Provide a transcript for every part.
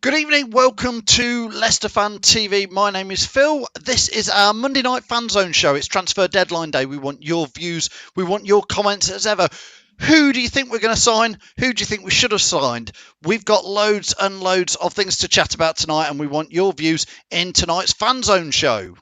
Good evening, welcome to Leicester Fan TV. My name is Phil. This is our Monday Night Fanzone Show. It's transfer deadline day. We want your views, we want your comments as ever. Who do you think we're going to sign? Who do you think we should have signed? We've got loads and loads of things to chat about tonight, and we want your views in tonight's Fanzone Show.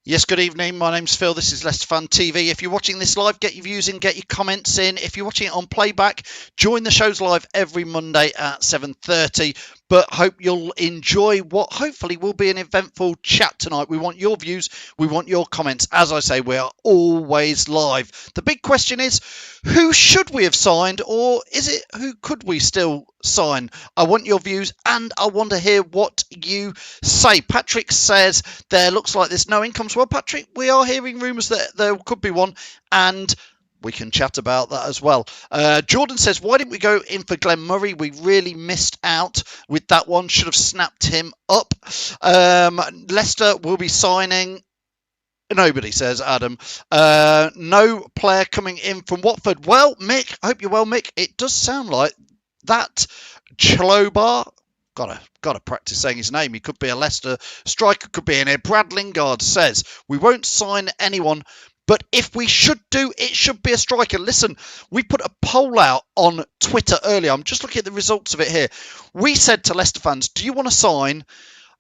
Yes, good evening. My name's Phil. This is Leicester Fan TV. If you're watching this live, get your views in, get your comments in. If you're watching it on playback, join the shows live every Monday at 7:30. But hope you'll enjoy what hopefully will be an eventful chat tonight. We want your views. We want your comments. As I say, we are always live. The big question is, who should we have signed, or is it who could we still sign? I want your views, and I want to hear what you say. Patrick says there looks like there's no incomes. Well, Patrick, we are hearing rumours that there could be one, and we can chat about that as well. Jordan says, why didn't we go in for Glenn Murray? We really missed out with that one. Should have snapped him up. Leicester will be signing. Nobody, says Adam. No player coming in from Watford. Well, Mick, I hope you're well, Mick. It does sound like that Chalobar. Gotta practice saying his name. He could be a Leicester striker, could be in here. Brad Lingard says, we won't sign anyone, but if we should do, it should be a striker. Listen, we put a poll out on Twitter earlier. I'm just looking at the results of it here. We said to Leicester fans, do you want to sign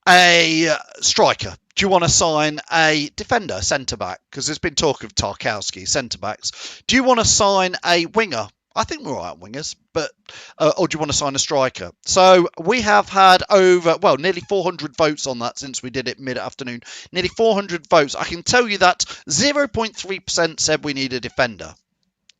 a striker? Do you want to sign a defender, centre-back? Because there's been talk of Tarkowski, centre-backs. Do you want to sign a winger? I think we're all right wingers, but or do you want to sign a striker? So we have had nearly 400 votes on that since we did it mid-afternoon. Nearly 400 votes. I can tell you that 0.3% said we need a defender.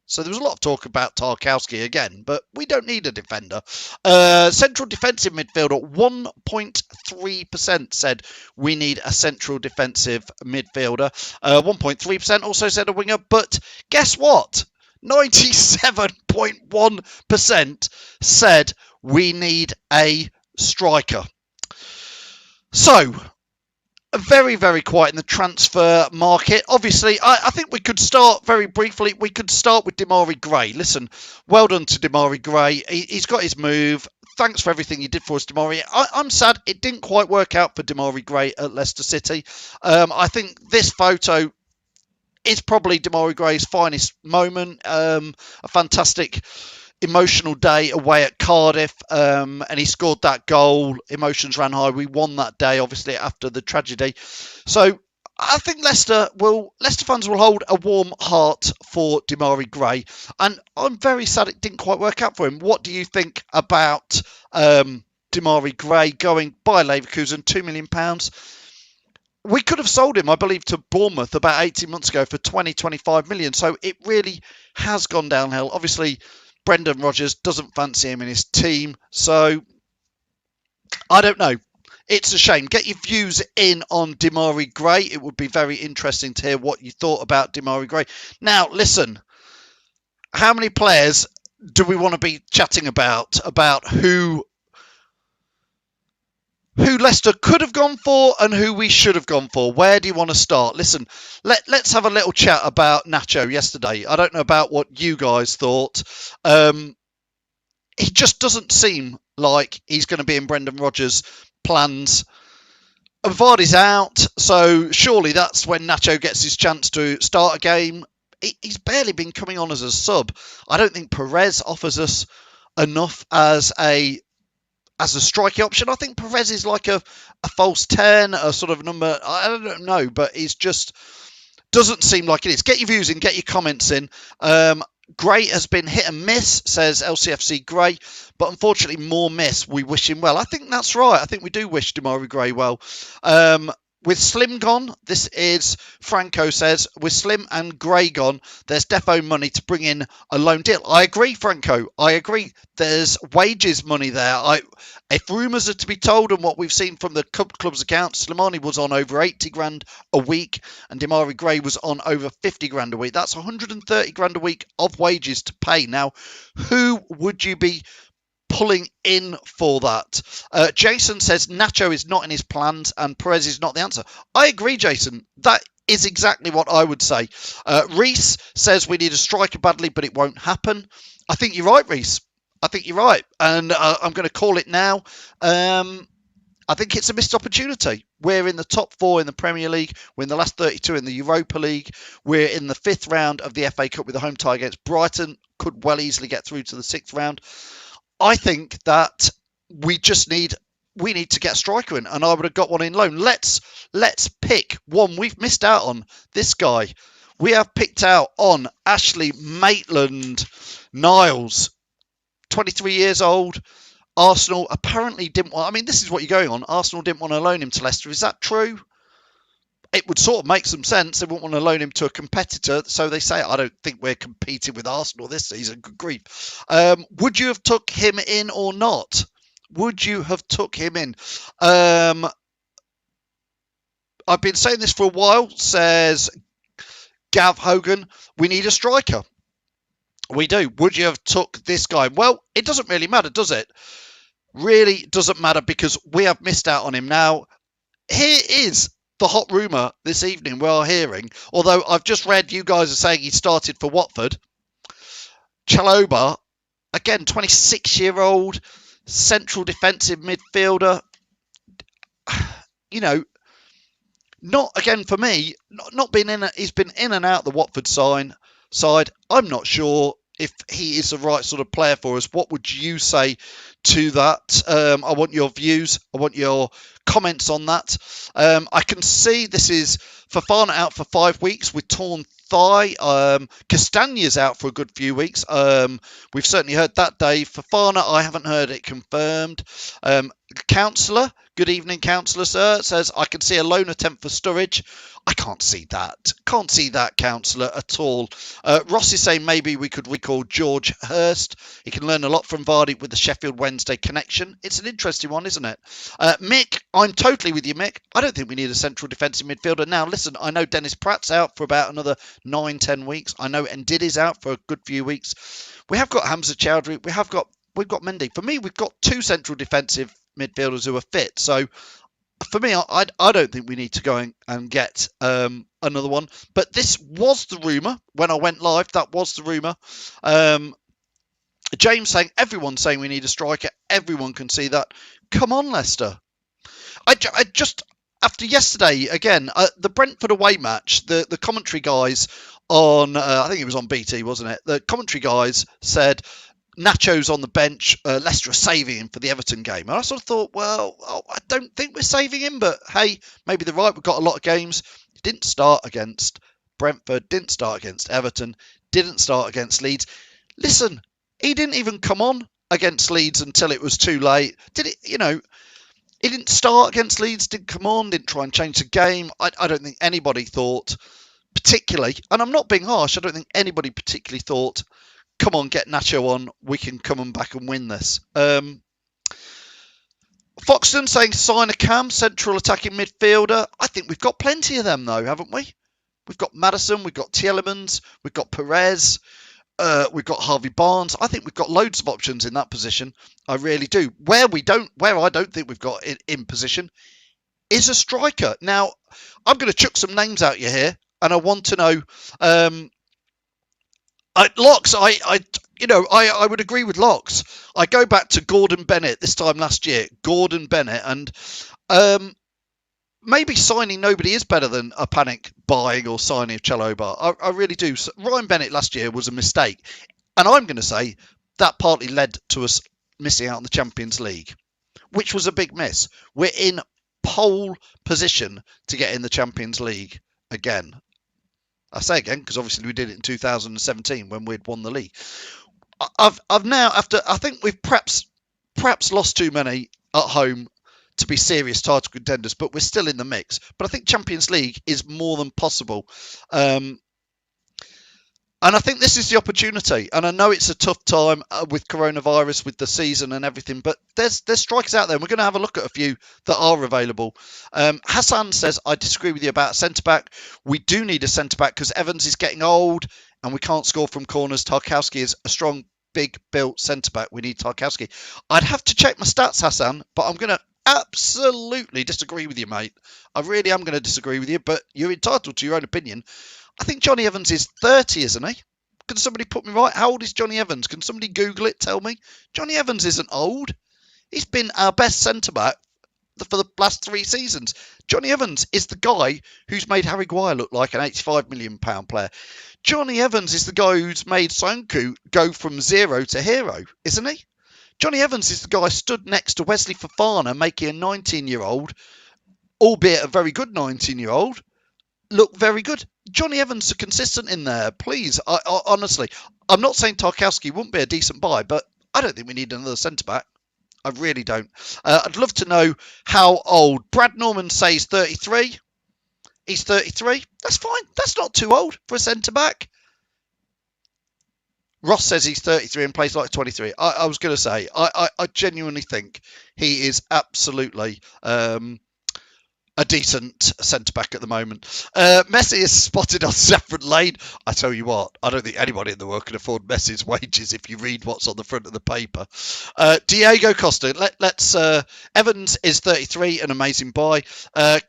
So there was a lot of talk about Tarkowski again, but we don't need a defender. Central defensive midfielder, 1.3% said we need a central defensive midfielder. 1.3% also said a winger, but guess what? 97.1% said we need a striker. So, very, very quiet in the transfer market. Obviously, I think we could start very briefly. We could start with Demarai Gray. Listen, well done to Demarai Gray. He's got his move. Thanks for everything you did for us, Demarai. I'm sad it didn't quite work out for Demarai Gray at Leicester City. I think this photo is probably Demarai Gray's finest moment. A fantastic emotional day away at Cardiff, and he scored that goal. Emotions ran high. We won that day, obviously, after the tragedy. So I think Leicester fans will hold a warm heart for Demarai Gray, and I'm very sad it didn't quite work out for him. What do you think about Demarai Gray going by Leverkusen, £2 million? We could have sold him, I believe, to Bournemouth about 18 months ago for 25 million. So it really has gone downhill. Obviously, Brendan Rodgers doesn't fancy him in his team. So I don't know. It's a shame. Get your views in on Demarai Gray. It would be very interesting to hear what you thought about Demarai Gray. Now, listen, how many players do we want to be chatting about who Leicester could have gone for and who we should have gone for? Where do you want to start? Listen, let's have a little chat about Nacho yesterday. I don't know about what you guys thought. He just doesn't seem like he's going to be in Brendan Rodgers' plans. And Vardy's out, so surely that's when Nacho gets his chance to start a game. He's barely been coming on as a sub. I don't think Perez offers us enough as a striking option. I think Perez is like a false 10, a sort of number. I don't know, but he's just doesn't seem like it is. Get your views in, get your comments in. Gray has been hit and miss, says LCFC Gray, but unfortunately more miss. We wish him well. I think that's right. I think we do wish Demarai Gray well. With Slim gone, this is Franco says, with Slim and Gray gone, there's defo money to bring in a loan deal. I agree, Franco. I agree. There's wages money there. If rumours are to be told, and what we've seen from the club's account, Slimani was on over 80 grand a week and Demarai Gray was on over 50 grand a week. That's 130 grand a week of wages to pay. Now, who would you be pulling in for that? Jason says Nacho is not in his plans and Perez is not the answer. I agree, Jason. That is exactly what I would say. Reese says we need a striker badly, but it won't happen. I think you're right, Reese. I think you're right. And I'm going to call it now. I think it's a missed opportunity. We're in the top 4 in the Premier League. We're in the last 32 in the Europa League. We're in the 5th round of the FA Cup with a home tie against Brighton. Could well easily get through to the 6th round. I think that we need to get a striker in, and I would have got one in loan. Let's pick one. We've missed out on this guy. We have picked out on Ashley Maitland-Niles, 23 years old. Arsenal apparently didn't want. I mean, this is what you're going on. Arsenal didn't want to loan him to Leicester. Is that true? It would sort of make some sense. They wouldn't want to loan him to a competitor, so they say, I don't think we're competing with Arsenal this season. Good grief. Would you have took him in or not? Would you have took him in? I've been saying this for a while, says Gav Hogan. We need a striker. We do. Would you have took this guy? Well, it doesn't really matter, does it? Really doesn't matter because we have missed out on him. Now, here is the hot rumour this evening we're hearing, although I've just read you guys are saying he started for Watford. Chalobah, again, 26-year-old, central defensive midfielder. You know, not, again, for me, not been in. He's been in and out the Watford side. I'm not sure if he is the right sort of player for us. What would you say to that? I want your views. I want your comments on that. I can see this is Fofana out for 5 weeks with torn thigh. Castagna's out for a good few weeks. We've certainly heard that, Dave. Fofana, I haven't heard it confirmed. Councillor, good evening, Councillor, sir, says, I can see a loan attempt for Sturridge. I can't see that. Can't see that, Councillor, at all. Ross is saying maybe we could recall George Hurst. He can learn a lot from Vardy with the Sheffield Wednesday connection. It's an interesting one, isn't it? Mick, I'm totally with you, Mick. I don't think we need a central defensive midfielder. Now, listen, I know Dennis Pratt's out for about another 9-10 weeks. I know Ndidi's out for a good few weeks. We have got Hamza Chowdhury. We've got Mendy. For me, we've got 2 central defensive midfielders who are fit. So, for me, I don't think we need to go and get another one. But this was the rumour when I went live. That was the rumour. James saying, everyone's saying we need a striker. Everyone can see that. Come on, Leicester. I just, after yesterday, again, the Brentford away match, the commentary guys on, I think it was on BT, wasn't it? The commentary guys said, Nacho's on the bench. Leicester are saving him for the Everton game. And I sort of thought, well, I don't think we're saving him, but hey, maybe they're right. We've got a lot of games. He didn't start against Brentford, didn't start against Everton, didn't start against Leeds. Listen, he didn't even come on against Leeds until it was too late. He didn't start against Leeds, didn't come on, didn't try and change the game. I don't think anybody thought particularly, and I'm not being harsh, I don't think anybody particularly thought, come on, get Nacho on. We can come and back and win this. Foxton saying sign a Cam, central attacking midfielder. I think we've got plenty of them, though, haven't we? We've got Maddison, we've got Tielemans, we've got Perez, we've got Harvey Barnes. I think we've got loads of options in that position. I really do. Where I don't think we've got in position is a striker. Now, I'm going to chuck some names out you here, and I want to know. Locks, I would agree with Locks. I go back to Gordon Bennett this time last year. Gordon Bennett, and maybe signing nobody is better than a panic buying or signing of Chalobah. I really do. So Ryan Bennett last year was a mistake, and I'm going to say that partly led to us missing out on the Champions League, which was a big miss. We're in pole position to get in the Champions League again. I say again because obviously we did it in 2017 when we'd won the league. I've now, after, I think we've perhaps lost too many at home to be serious title contenders, but we're still in the mix. But I think Champions League is more than possible. And I think this is the opportunity. And I know it's a tough time with coronavirus, with the season and everything, but there's strikers out there. And we're going to have a look at a few that are available. Hassan says, I disagree with you about centre-back. We do need a centre-back because Evans is getting old and we can't score from corners. Tarkowski is a strong, big built centre-back. We need Tarkowski. I'd have to check my stats, Hassan, but I'm going to absolutely disagree with you, mate. I really am going to disagree with you, but you're entitled to your own opinion. I think Johnny Evans is 30, isn't he? Can somebody put me right? How old is Johnny Evans? Can somebody Google it, tell me? Johnny Evans isn't old. He's been our best centre-back for the last 3 seasons. Johnny Evans is the guy who's made Harry Maguire look like an £85 million player. Johnny Evans is the guy who's made Sonku go from zero to hero, isn't he? Johnny Evans is the guy stood next to Wesley Fofana making a 19-year-old, albeit a very good 19-year-old, look very good. Johnny Evans are consistent in there, please. I honestly, I'm not saying Tarkowski wouldn't be a decent buy, but I don't think we need another centre-back. I really don't. I'd love to know how old. Brad Norman says 33. He's 33. That's fine. That's not too old for a centre-back. Ross says he's 33 and plays like 23. I was going to say, I genuinely think he is absolutely a decent centre-back at the moment. Messi is spotted on Saffron Lane. I tell you what, I don't think anybody in the world can afford Messi's wages if you read what's on the front of the paper. Diego Costa. Let's. Evans is 33, an amazing buy.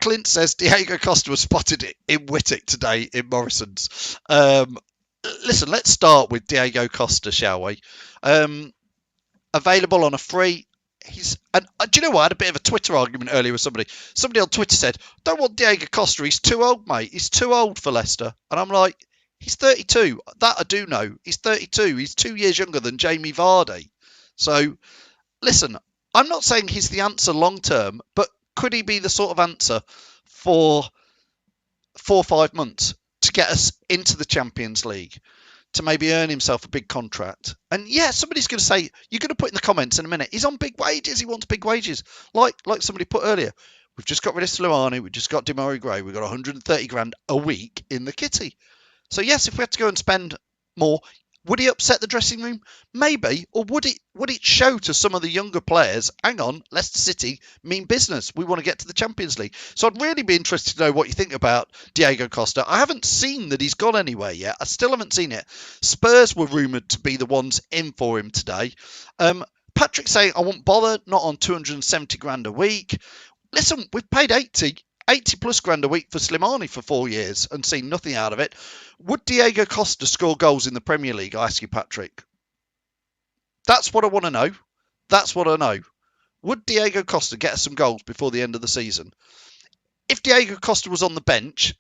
Clint says Diego Costa was spotted in Whittick today in Morrison's. Listen, let's start with Diego Costa, shall we? Available on a free. Do you know what? I had a bit of a Twitter argument earlier with somebody. Somebody on Twitter said, don't want Diego Costa. He's too old, mate. He's too old for Leicester. And I'm like, he's 32. That I do know. He's 32. He's 2 years younger than Jamie Vardy. So, listen, I'm not saying he's the answer long term, but could he be the sort of answer for 4 or 5 months to get us into the Champions League? To maybe earn himself a big contract. And yeah, somebody's going to say, you're going to put in the comments in a minute, he's on big wages, he wants big wages. Like somebody put earlier, we've just got rid of Slimani, we've just got Demarai Gray, we've got 130 grand a week in the kitty. So yes, if we had to go and spend more, would he upset the dressing room? Maybe. Or would it show to some of the younger players, hang on, Leicester City mean business. We want to get to the Champions League. So I'd really be interested to know what you think about Diego Costa. I haven't seen that he's gone anywhere yet. I still haven't seen it. Spurs were rumoured to be the ones in for him today. Patrick saying, I won't bother, not on 270 grand a week. Listen, we've paid 80 plus grand a week for Slimani for 4 years and seen nothing out of it. Would Diego Costa score goals in the Premier League? I ask you, Patrick. That's what I want to know. That's what I know. Would Diego Costa get us some goals before the end of the season? If Diego Costa was on the bench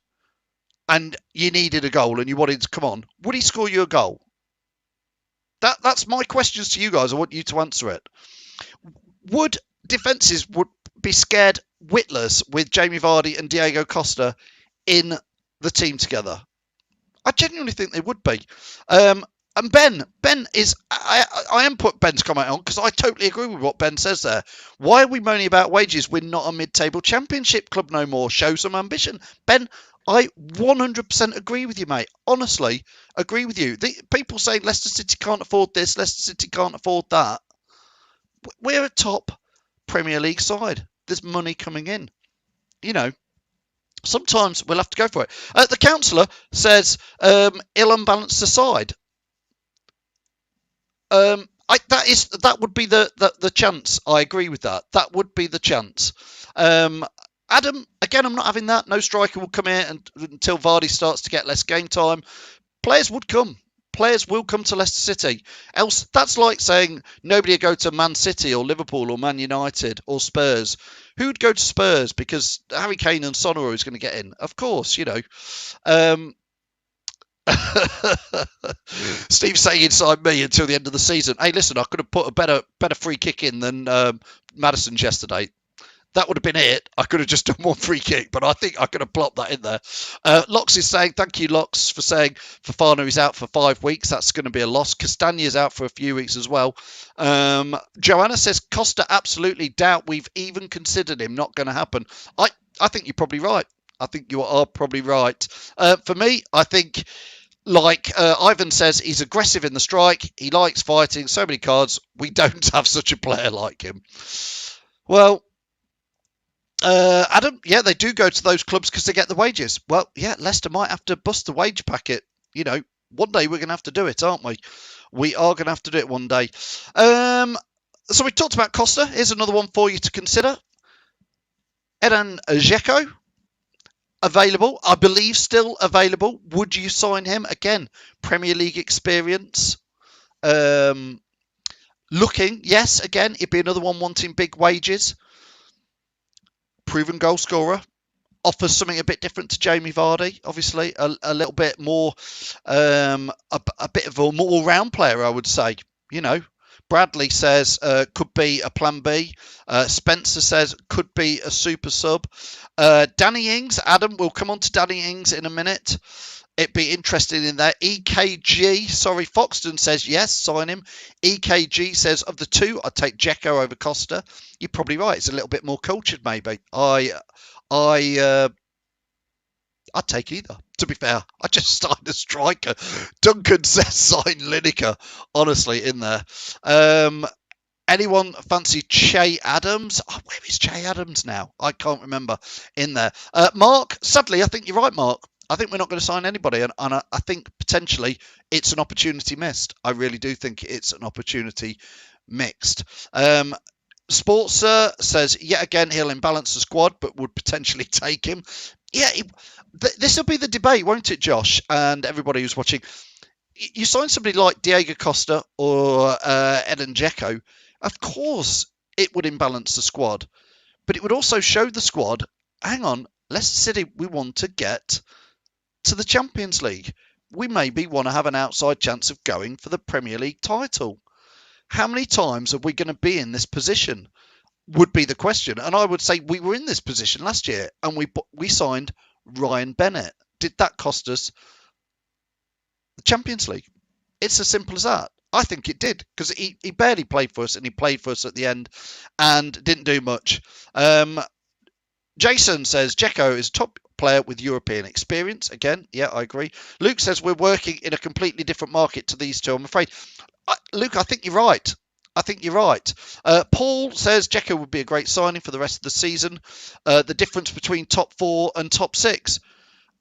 and you needed a goal and you wanted to come on, would he score you a goal? That's my questions to you guys. I want you to answer it. Would defences be scared witless with Jamie Vardy and Diego Costa in the team together? I genuinely think they would be. And Ben is, I am put Ben's comment on because I totally agree with what Ben says there. Why are we moaning about wages? We're not a mid-table championship club no more. Show some ambition. Ben, I 100% agree with you, mate. Honestly, agree with you. People say Leicester City can't afford this, Leicester City can't afford that. We're a top Premier League side. There's money coming in. You know, sometimes we'll have to go for it. The councillor says, ill-unbalanced aside. That would be the chance. I agree with that. That would be the chance. Adam, again, I'm not having that. No striker will come in until Vardy starts to get less game time. Players would come. Players will come to Leicester City. Else, that's like saying nobody would go to Man City or Liverpool or Man United or Spurs. Who would go to Spurs? Because Harry Kane and Son are always going to get in. Of course, you know. Steve's saying inside me until the end of the season. Hey, listen, I could have put a better free kick in than Madison's yesterday. That would have been it. I could have just done one free kick, but I think I could have plopped that in there. Locks is saying, thank you, Locks, for saying Fofana is out for 5 weeks. That's going to be a loss. Castagne's out for a few weeks as well. Joanna says, Costa, absolutely doubt we've even considered him. Not going to happen. I think you're probably right. I think you are probably right. For me, I think, like Ivan says, he's aggressive in the strike. He likes fighting. So many cards. We don't have such a player like him. Well, Adam, yeah, they do go to those clubs because they get the wages. Well, yeah, Leicester might have to bust the wage packet. You know, one day we're going to have to do it, aren't we? We are going to have to do it one day. So we talked about Costa. Here's another one for you to consider. Edin Dzeko, available. I believe still available. Would you sign him? Again, Premier League experience. Looking, yes, again, it'd be another one wanting big wages. Proven goal scorer. Offers something a bit different to Jamie Vardy, obviously. A little bit more, a bit of a more round player, I would say. You know, Bradley says could be a plan B. Spencer says could be a super sub. Danny Ings, Adam, we'll come on to Danny Ings in a minute. It'd be interesting in there. EKG, sorry, Foxton says yes, sign him. EKG says of the two, I'd take Dzeko over Costa. You're probably right. It's a little bit more cultured, maybe. I'd take either. To be fair, I just signed a striker. Duncan says sign Lineker. Honestly, in there. Anyone fancy Che Adams? Oh, where is Che Adams now? I can't remember. In there. Mark, sadly, I think you're right, Mark. I think we're not going to sign anybody, and I think potentially it's an opportunity missed. I really do think it's an opportunity mixed. Sportser says, yet again, he'll imbalance the squad, but would potentially take him. Yeah, this will be the debate, won't it, Josh, and everybody who's watching? You sign somebody like Diego Costa or Edin Dzeko, of course it would imbalance the squad, but it would also show the squad, hang on, Leicester City, we want to get to the Champions League. We maybe want to have an outside chance of going for the Premier League title. How many times are we going to be in this position? Would be the question. And I would say we were in this position last year and we signed Ryan Bennett. Did that cost us the Champions League? It's as simple as that. I think it did, because he barely played for us, and he played for us at the end and didn't do much. Jason says Dzeko is a top player with European experience. Again, yeah, I agree. Luke says we're working in a completely different market to these two, I'm afraid. Luke, I think you're right. Paul says Dzeko would be a great signing for the rest of the season. The difference between top 4 and top 6.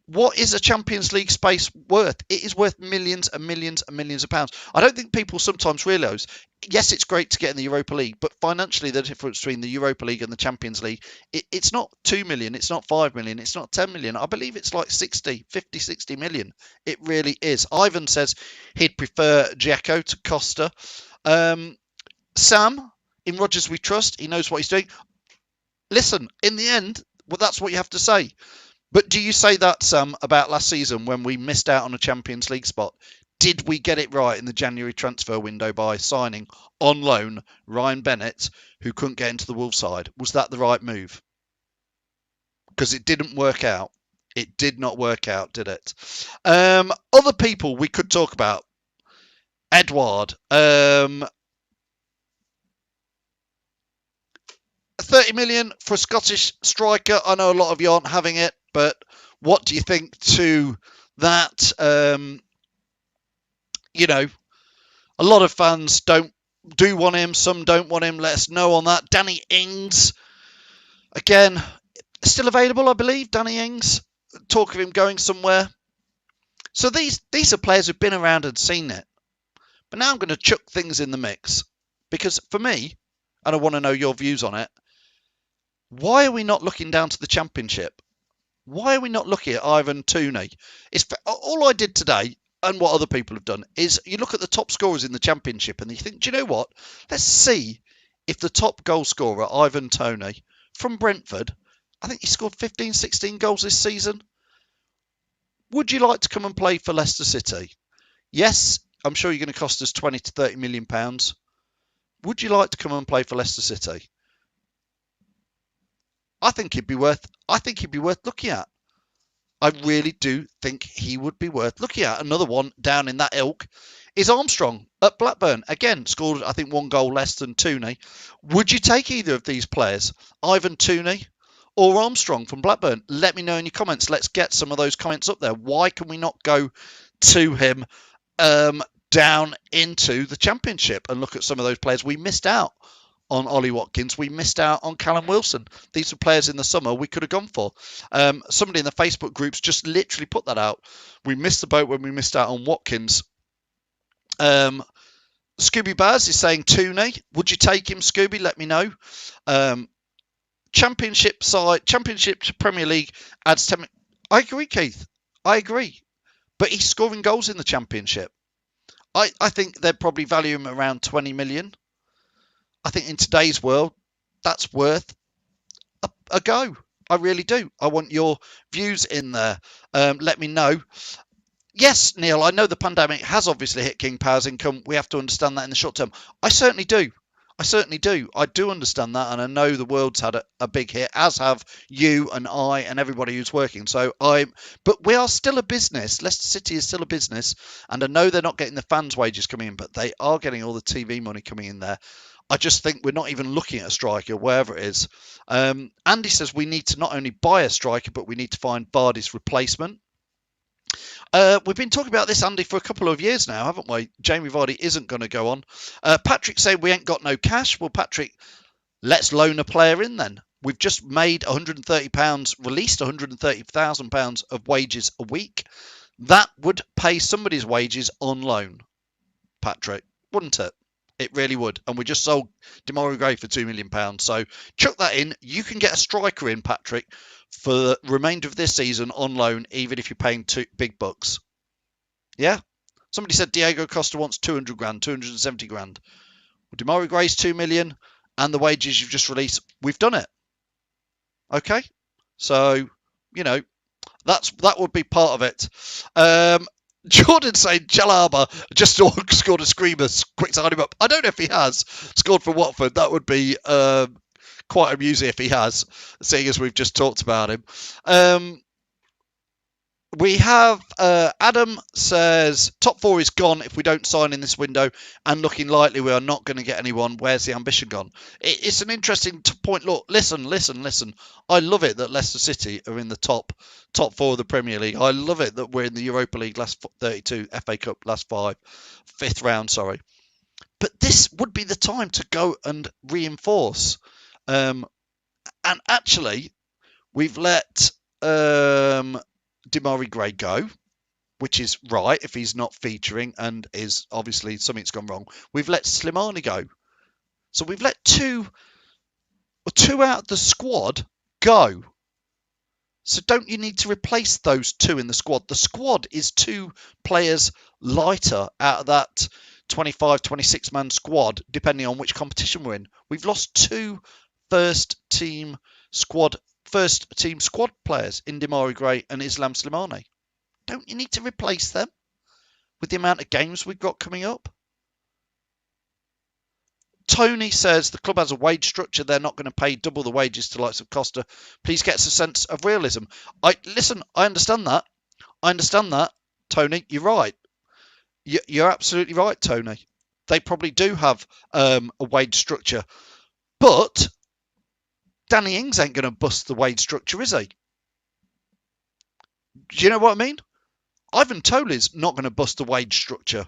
What is a Champions League space worth? It is worth millions and millions and millions of pounds. I don't think people sometimes realise, yes, it's great to get in the Europa League, but financially the difference between the Europa League and the Champions League, it's not 2 million, it's not 5 million, it's not 10 million. I believe it's like 60 million. It really is. Ivan says he'd prefer Dzeko to Costa. Sam, in Rodgers we trust, he knows what he's doing. Listen, in the end, well, that's what you have to say. But do you say that, Sam, about last season when we missed out on a Champions League spot? Did we get it right in the January transfer window by signing on loan Ryan Bennett, who couldn't get into the Wolves side? Was that the right move? Because it didn't work out. It did not work out, did it? Other people we could talk about. Edouard. 30 million for a Scottish striker. I know a lot of you aren't having it, but what do you think to that? A lot of fans do want him. Some don't want him. Let us know on that. Danny Ings, again, still available, I believe. Danny Ings, talk of him going somewhere. So these are players who've been around and seen it. But now I'm going to chuck things in the mix. Because for me, and I want to know your views on it, why are we not looking down to the Championship? Why are we not looking at Ivan Toney? All I did today, and what other people have done, is you look at the top scorers in the Championship and you think, do you know what? Let's see if the top goal scorer, Ivan Toney, from Brentford, I think he scored 15, 16 goals this season. Would you like to come and play for Leicester City? Yes, I'm sure you're going to cost us 20 to 30 million pounds. Would you like to come and play for Leicester City? I think he'd be worth looking at. I really do think he would be worth looking at. Another one down in that ilk is Armstrong at Blackburn. Again, scored, I think, 1 goal less than Tooney. Would you take either of these players, Ivan Tooney or Armstrong from Blackburn? Let me know in your comments. Let's get some of those comments up there. Why can we not go to him down into the Championship and look at some of those players? We missed out on Ollie Watkins. We missed out on Callum Wilson. These were players in the summer we could have gone for. Somebody in the Facebook groups just literally put that out. We missed the boat when we missed out on Watkins. Scooby Baz is saying Tooney. Would you take him, Scooby? Let me know. Championship to Premier League adds 10. I agree, Keith. I agree. But he's scoring goals in the Championship. I think they'd probably value him around 20 million. I think in today's world, that's worth a go. I really do. I want your views in there. Let me know. Yes, Neil, I know the pandemic has obviously hit King Power's income. We have to understand that in the short term. I certainly do. I do understand that, and I know the world's had a big hit, as have you and I and everybody who's working. But we are still a business. Leicester City is still a business, and I know they're not getting the fans' wages coming in, but they are getting all the TV money coming in there. I just think we're not even looking at a striker, wherever it is. Andy says we need to not only buy a striker, but we need to find Vardy's replacement. We've been talking about this, Andy, for a couple of years now, haven't we? Jamie Vardy isn't going to go on. Patrick said we ain't got no cash. Well, Patrick, let's loan a player in then. We've just made £130, released £130,000 of wages a week. That would pay somebody's wages on loan, Patrick, wouldn't it? It really would. And we just sold Demarai Gray for £2 million. So chuck that in. You can get a striker in, Patrick, for the remainder of this season on loan, even if you're paying big bucks. Yeah? Somebody said Diego Costa wants 200 grand, 270 grand. Well, Demarai Gray's 2 million and the wages you've just released, we've done it. Okay? So, that would be part of it. Jordan saying Jalaba just scored a screamer, quick sign him up. I don't know if he has scored for Watford. That would be quite amusing if he has, seeing as we've just talked about him. We have Adam says top 4 is gone if we don't sign in this window, and looking likely we are not going to get anyone. Where's the ambition gone? It's an interesting point. Look, listen. I love it that Leicester City are in the top 4 of the Premier League. I love it that we're in the Europa League last 32, FA Cup last 5, 5th round, sorry. But this would be the time to go and reinforce. And actually, we've let Demarai Gray go, which is right if he's not featuring and is obviously something's gone wrong. We've let Slimani go. So we've let two out of the squad go. So don't you need to replace those 2 in the squad? The squad is 2 players lighter out of that 25, 26-man squad, depending on which competition we're in. We've lost 2 first team squad players in Demarai Gray and Islam Slimani. Don't you need to replace them with the amount of games we've got coming up? Tony says the club has a wage structure. They're not going to pay double the wages to the likes of Costa. Please get us a sense of realism. I understand that. Tony, you're right. You're absolutely right, Tony. They probably do have a wage structure. But Danny Ings ain't going to bust the wage structure, is he? Do you know what I mean? Ivan Toney's not going to bust the wage structure.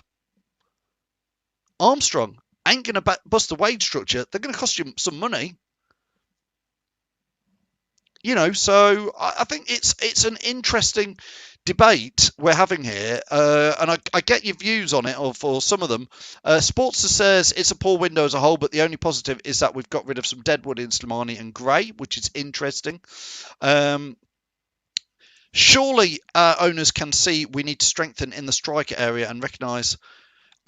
Armstrong ain't going to bust the wage structure. They're going to cost you some money. So I think it's an interesting debate we're having here, and I get your views on it, or for some of them. Sportster says it's a poor window as a whole, but the only positive is that we've got rid of some deadwood in Slimani and Gray, which is interesting. Surely our owners can see we need to strengthen in the striker area and recognise.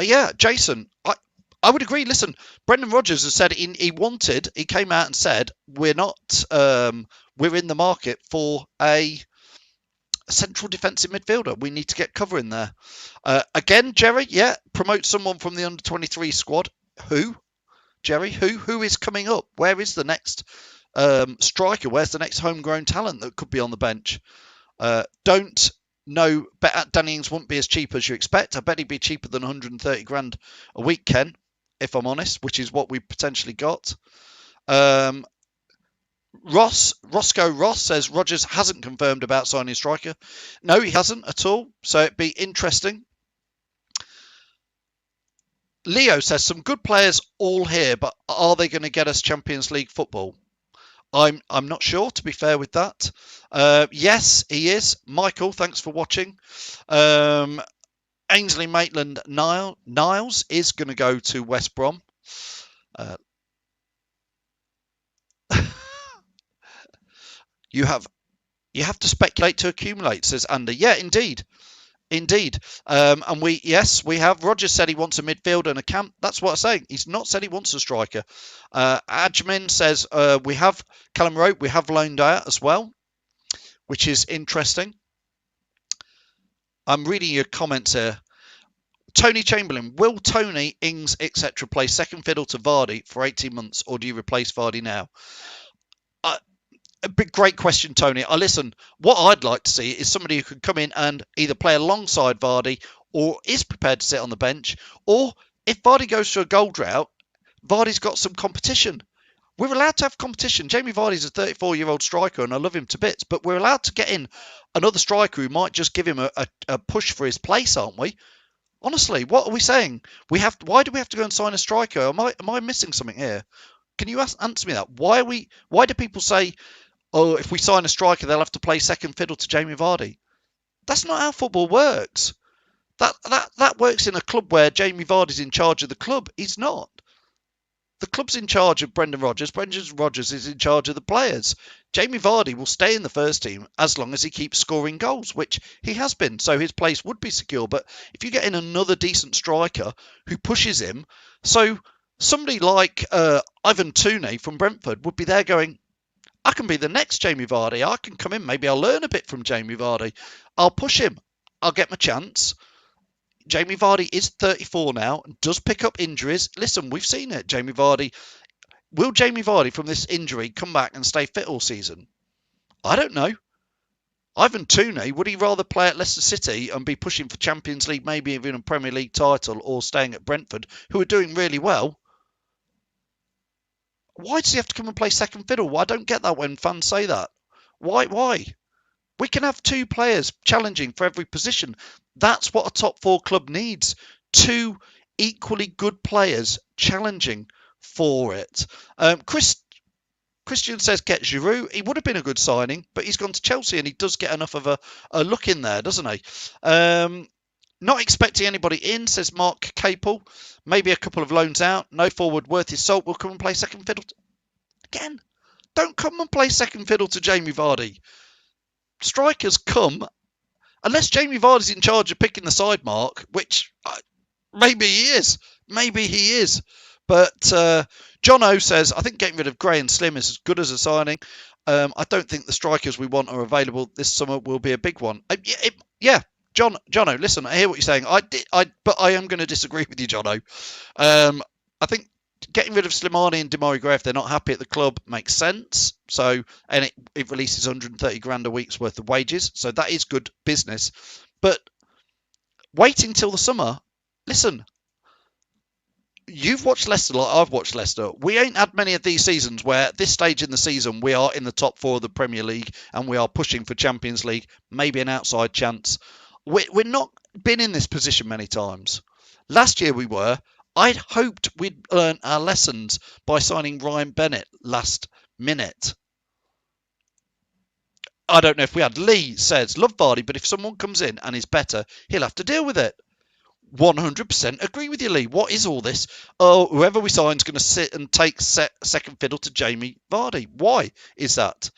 Yeah, Jason, I would agree. Listen, Brendan Rodgers has said he came out and said we're in the market for a central defensive midfielder. We need to get cover in there. Again, Jerry, promote someone from the under-23 squad. Who? Jerry, who is coming up? Where is the next striker. Where's the next homegrown talent that could be on the bench? Don't know. Bet Danny Ings wouldn't be as cheap as you expect. I bet he'd be cheaper than 130 grand a week, Ken, if I'm honest, which is what we potentially got. Roscoe Ross says Rodgers hasn't confirmed about signing a striker. No, he hasn't at all. So it'd be interesting. Leo says some good players all here, but are they going to get us Champions League football? I'm not sure, to be fair with that. Yes, he is. Michael, thanks for watching. Ainsley Maitland-Niles is going to go to West Brom. You have to speculate to accumulate, says Andy. Yeah, indeed. And we have. Rodgers said he wants a midfielder and a camp. That's what I'm saying. He's not said he wants a striker. Admin says we have Callum Rope. We have loaned out as well, which is interesting. I'm reading your comments here. Tony Chamberlain, will Tony, Ings, etc. play second fiddle to Vardy for 18 months, or do you replace Vardy now? A big, great question, Tony. Listen, what I'd like to see is somebody who can come in and either play alongside Vardy or is prepared to sit on the bench. Or if Vardy goes through a goal drought, Vardy's got some competition. We're allowed to have competition. Jamie Vardy's a 34-year-old striker and I love him to bits, but we're allowed to get in another striker who might just give him a push for his place, aren't we? Honestly, what are we saying? Why do we have to go and sign a striker? Am I missing something here? Can you answer me that? Why do people say, oh, if we sign a striker, they'll have to play second fiddle to Jamie Vardy? That's not how football works. That works in a club where Jamie Vardy's in charge of the club. He's not. The club's in charge of Brendan Rodgers. Brendan Rodgers is in charge of the players. Jamie Vardy will stay in the first team as long as he keeps scoring goals, which he has been. So his place would be secure. But if you get in another decent striker who pushes him, so somebody like Ivan Toney from Brentford would be there going, I can be the next Jamie Vardy. I can come in. Maybe I'll learn a bit from Jamie Vardy. I'll push him. I'll get my chance. Jamie Vardy is 34 now and does pick up injuries. Listen, we've seen it. Will Jamie Vardy from this injury come back and stay fit all season? I don't know. Ivan Toney, would he rather play at Leicester City and be pushing for Champions League, maybe even a Premier League title, or staying at Brentford, who are doing really well? Why does he have to come and play second fiddle? Well, I don't get that when fans say that. Why? We can have two players challenging for every position. That's what a top four club needs. Two equally good players challenging for it. Christian says get Giroud. He would have been a good signing, but he's gone to Chelsea and he does get enough of a look in there, doesn't he? Not expecting anybody in, says Mark Capel. Maybe a couple of loans out. No forward worth his salt will come and play second fiddle. Again, don't come and play second fiddle to Jamie Vardy. Strikers come, unless Jamie Vardy's in charge of picking the side mark, which maybe he is. But John O says, I think getting rid of Gray and Slim is as good as a signing. I don't think the strikers we want are available this summer will be a big one. Jono, listen, I hear what you're saying. But I am going to disagree with you, Jono. I think getting rid of Slimani and Demarai Gray, if they're not happy at the club, makes sense. So, and it releases 130 grand a week's worth of wages. So that is good business. But waiting till the summer, listen, you've watched Leicester like I've watched Leicester. We ain't had many of these seasons where at this stage in the season we are in the top four of the Premier League and we are pushing for Champions League, maybe an outside chance. We're not been in this position many times. Last year we were. I'd hoped we'd learn our lessons by signing Ryan Bennett last minute. I don't know if we had. Lee says, love Vardy, but if someone comes in and is better, he'll have to deal with it. 100% agree with you, Lee. What is all this? Oh, whoever we sign is going to sit and take second fiddle to Jamie Vardy. Why is that?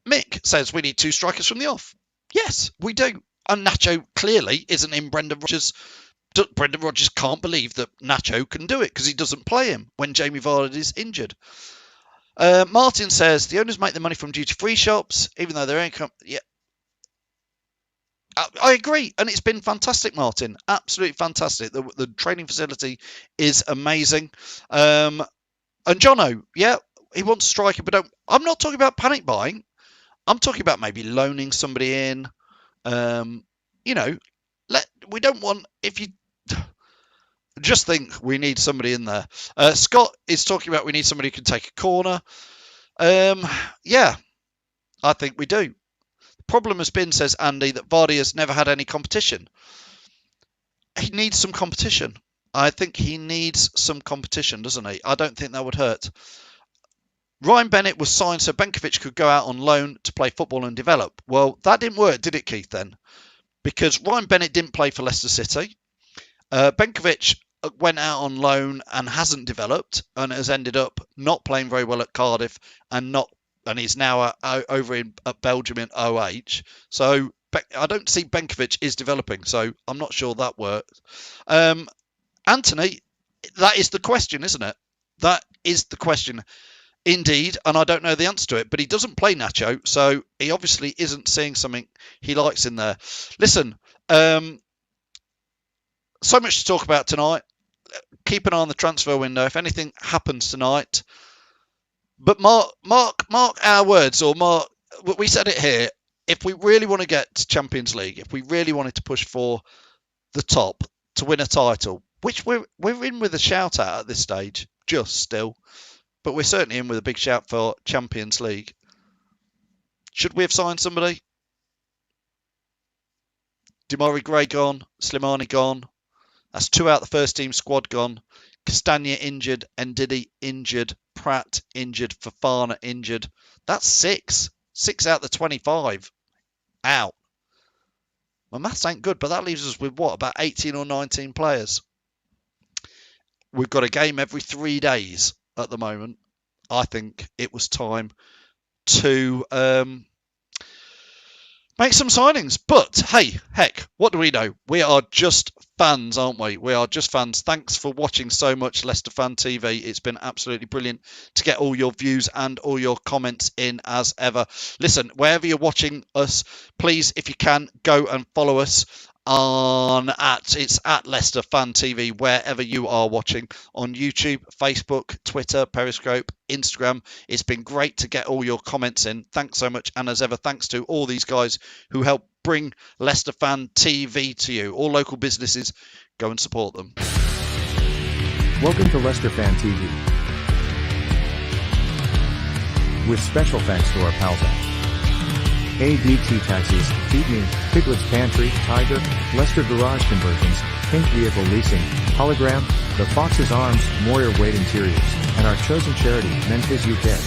Mick says we need two strikers from the off. Yes, we do. And Nacho clearly isn't in Brendan Rodgers. Brendan Rodgers can't believe that Nacho can do it because he doesn't play him when Jamie Vardy is injured. Martin says the owners make the money from duty-free shops, even though their income... Yeah, I agree, and it's been fantastic, Martin. Absolutely fantastic. The training facility is amazing. And Jono, yeah, he wants a striker, but I'm not talking about panic buying. I'm talking about maybe loaning somebody in. You know, we don't want, if you just think we need somebody in there. Scott is talking about we need somebody who can take a corner. Yeah, I think we do. The problem has been, says Andy, that Vardy has never had any competition. He needs some competition. I think he needs some competition, doesn't he? I don't think that would hurt. Ryan Bennett was signed so Benkovic could go out on loan to play football and develop. Well, that didn't work, did it, Keith, then? Because Ryan Bennett didn't play for Leicester City. Benkovic went out on loan and hasn't developed and has ended up not playing very well at Cardiff and he's now over at Belgium in OH. So I don't see Benkovic is developing, so I'm not sure that works. Anthony, that is the question, isn't it? That is the question. Indeed, and I don't know the answer to it, but he doesn't play Nacho, so he obviously isn't seeing something he likes in there. Listen, so much to talk about tonight. Keep an eye on the transfer window if anything happens tonight. But mark our words, or mark, we said it here, if we really want to get to Champions League, if we really wanted to push for the top to win a title, which we're in with a shout out at this stage, just still. But we're certainly in with a big shout for Champions League. Should we have signed somebody? Demari Gray gone. Slimani gone. That's 2 out the first team squad gone. Castagna injured. Ndidi injured. Pratt injured. Fofana injured. That's 6. 6 out the 25 out. My maths ain't good, but that leaves us with what? About 18 or 19 players. We've got a game every 3 days. At the moment, I think it was time to make some signings. But hey, heck, what do we know? We are just fans, aren't we? We are just fans. Thanks for watching so much Leicester Fan TV. It's been absolutely brilliant to get all your views and all your comments in as ever. Listen, wherever you're watching us, please, if you can, go and follow us it's at Leicester Fan TV wherever you are watching, on YouTube, Facebook, Twitter, Periscope, Instagram. It's been great to get all your comments in. Thanks so much, and as ever, thanks to all these guys who help bring Leicester Fan TV to you. All local businesses, go and support them. Welcome to Leicester Fan TV, with special thanks to our pals at ADT Taxis, Feed Me, Piglet's Pantry, Tiger, Leicester Garage Conversions, Pink Vehicle Leasing, Hologram, The Fox's Arms, Moyer Wade Interiors, and our chosen charity, Mentis UK.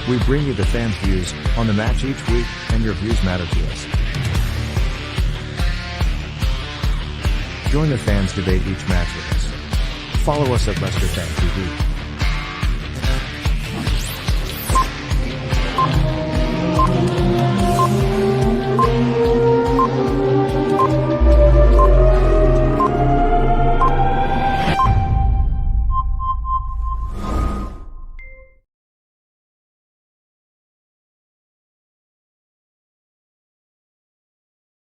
We bring you the fans' views on the match each week, and your views matter to us. Join the fans' debate each match with us. Follow us at Leicester Fan TV.